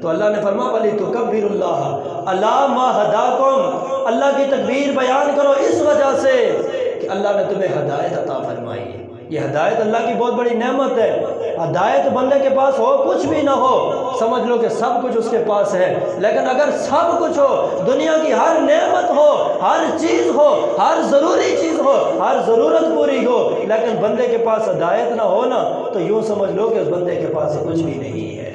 تو اللہ نے فرمایا وَلِتُكَبِّرُوا اللَّهَ عَلَىٰ مَا هَدَاكُمْ، اللہ کی تکبیر بیان کرو اس وجہ سے کہ اللہ نے تمہیں ہدایت عطا فرمائی ہے۔ یہ ہدایت اللہ کی بہت بڑی نعمت ہے۔ ہدایت بندے کے پاس ہو کچھ بھی نہ ہو، سمجھ لو کہ سب کچھ اس کے پاس ہے، لیکن اگر سب کچھ ہو، دنیا کی ہر نعمت ہو، ہر چیز ہو، ہر ضروری چیز ہو، ہر ضرورت پوری ہو، لیکن بندے کے پاس ہدایت نہ ہو نا، تو یوں سمجھ لو کہ اس بندے کے پاس کچھ بھی نہیں ہے۔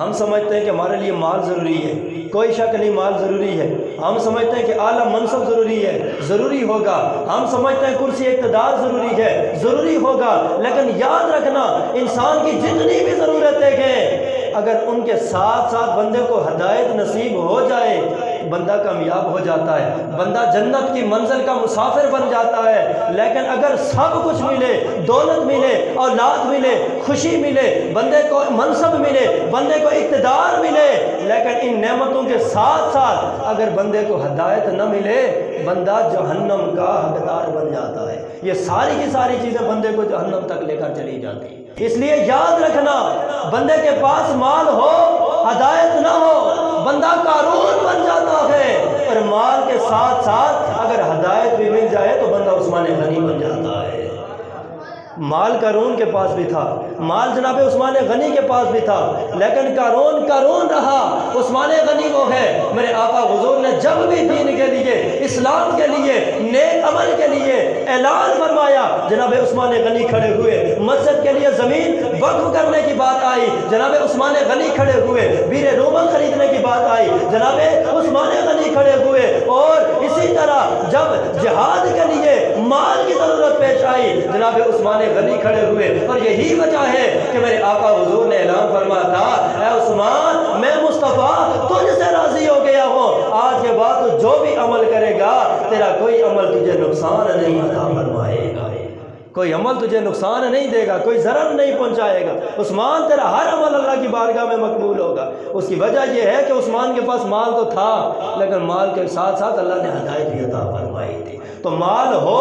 ہم سمجھتے ہیں کہ ہمارے لیے مال ضروری ہے، کوئی شک نہیں مال ضروری ہے۔ ہم سمجھتے ہیں کہ اعلیٰ منصب ضروری ہے، ضروری ہوگا۔ ہم سمجھتے ہیں کرسی اقتدار ضروری ہے، ضروری ہوگا، لیکن یاد رکھنا انسان کی جتنی بھی ضرورتیں ہیں، اگر ان کے ساتھ ساتھ بندے کو ہدایت نصیب ہو جائے، بندہ کامیاب ہو جاتا ہے، بندہ جنت کی منزل کا مسافر بن جاتا ہے۔ لیکن اگر سب کچھ ملے، دولت ملے، اولاد ملے، خوشی ملے، بندے کو منصب ملے، بندے کو اقتدار ملے، لیکن ان نعمتوں کے ساتھ ساتھ اگر بندے کو ہدایت نہ ملے، بندہ جہنم کا حقدار بن جاتا ہے۔ یہ ساری کی ساری چیزیں بندے کو جہنم تک لے کر چلی جاتی ہیں۔ اس لیے یاد رکھنا، بندے کے پاس مال ہو، ہدایت نہ ہو، بندہ قارون بن جاتا ہے، اور مال کے ساتھ ساتھ اگر ہدایت بھی مل جائے تو بندہ عثمان غنی بن جاتا ہے۔ مال قارون کے پاس بھی تھا، مال جناب عثمان غنی کے پاس بھی تھا، لیکن قارون رہا، عثمان غنی وہ ہے۔ میرے آقا حضور نے جب بھی دین کے لیے، اسلام کے لیے، نیک عمل کے لیے اعلان فرمایا، جناب عثمان غنی کھڑے ہوئے۔ مسجد کے لیے زمین وقف کرنے کی بات آئی، جناب عثمان غنی کھڑے ہوئے۔ بیر رومن خریدنے کی بات آئی، جناب عثمان غنی کھڑے ہوئے۔ اور اسی طرح جب جہاد کے لیے مال کی ضرورت پیش آئی، جناب عثمان غنی کھڑے ہوئے۔ اور یہی وجہ ہے کہ میرے آقا حضور نے اعلان فرمایا تھا، اے عثمان میں مصطفیٰ تجھ سے راضی ہو گیا ہوں، آج کے بعد تو جو بھی عمل کرے گا تیرا کوئی عمل تجھے نقصان نہیں عطا فرمائے گا، کوئی عمل تجھے نقصان نہیں دے گا، کوئی ضرر نہیں پہنچائے گا۔ عثمان تیرا ہر عمل اللہ کی بارگاہ میں مقبول ہوگا۔ اس کی وجہ یہ ہے کہ عثمان کے پاس مال تو تھا، لیکن مال کے ساتھ ساتھ اللہ نے ہدایت بھی عطا فرمائی تھی۔ تو مال ہو،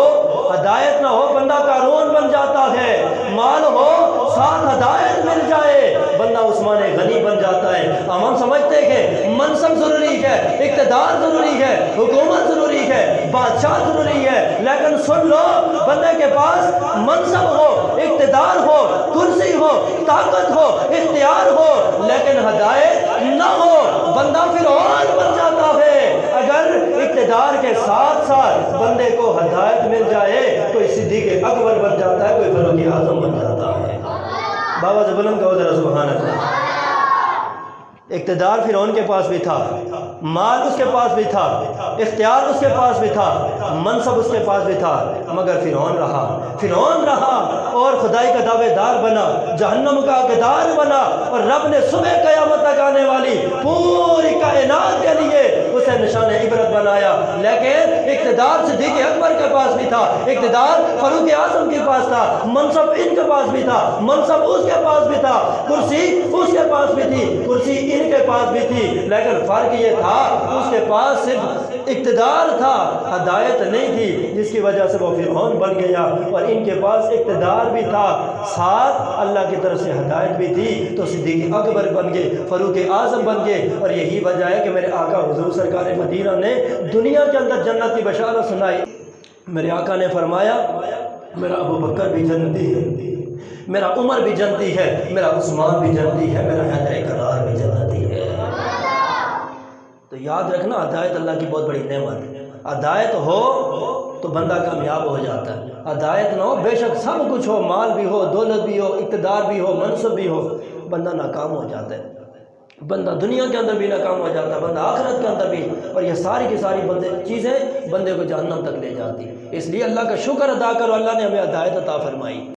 ہدایت نہ ہو، بندہ قارون بن جاتا ہے۔ مال ہو، ساتھ ہدایت مل جائے، بندہ عثمان غنی بن جاتا ہے۔ ہم سمجھتے ہیں کہ منصب ضروری ہے، اقتدار ضروری ہے، حکومت ضروری ہے، بادشاہ ضروری ہے، لیکن سن لو، بندے کے پاس منصب ہو، اقتدار ہو، کرسی ہو، طاقت ہو، اختیار ہو، لیکن ہدایت نہ ہو، بندہ فرعون بن جاتا ہے۔ اگر اقتدار کے ساتھ ساتھ بندے کو ہدایت مل جائے، کوئی صدیق اکبر بن جاتا ہے، کوئی فاروق اعظم بن جاتا ہے۔ بابا سے بلند کہو ذرا سبحان اللہ۔ اقتدار فرعون کے پاس بھی تھا، مال اس کے پاس بھی تھا، اختیار اس کے پاس بھی تھا، منصب اس کے پاس بھی تھا، مگر فرعون رہا اور خدائی کا دعوے دار بنا، جہنم کا حقدار بنا، اور رب نے صبح قیامت تک آنے والی پوری کائنات کے لیے اسے نشان عبرت بنایا۔ لیکن اقتدار صدیق اکبر کے پاس بھی تھا، اقتدار فاروق اعظم کے پاس تھا، منصب ان کے پاس بھی تھا، منصب اس کے پاس بھی تھا، کرسی اس کے پاس بھی تھی، کرسی ان کے پاس بھی تھی، لیکن فرق یہ تھا اس کے پاس صرف اقتدار تھا، ہدایت نہیں تھی، جس کی وجہ سے وہ فرعون بن گیا۔ اور ان کے پاس اقتدار بھی تھا، ساتھ اللہ کی طرف سے ہدایت بھی تھی، تو صدیق اکبر بن گئے، فاروق اعظم بن گئے۔ اور یہی وجہ ہے کہ میرے آقا حضور سرکار مدینہ نے دنیا کے اندر جنت کی بشارت سنائی۔ میرے آقا نے فرمایا، میرا ابو بکر بھی جنتی ہے، میرا عمر بھی جنتی ہے، میرا عثمان بھی جنتی ہے، میرا حیدر کرار بھی جنتی ہے۔ تو یاد رکھنا، ہدایت اللہ کی بہت بڑی نعمت ہے۔ ہدایت ہو تو بندہ کامیاب ہو جاتا ہے، ہدایت نہ ہو، بے شک سب کچھ ہو، مال بھی ہو، دولت بھی ہو، اقتدار بھی ہو، منصب بھی ہو، بندہ ناکام ہو جاتا ہے، بندہ دنیا کے اندر بھی ناکام ہو جاتا ہے، بندہ آخرت کے اندر بھی، اور یہ ساری کی ساری چیزیں بندے کو جہنم تک لے جاتی۔ اس لیے اللہ کا شکر ادا کرو، اللہ نے ہمیں ہدایت عطا فرمائی۔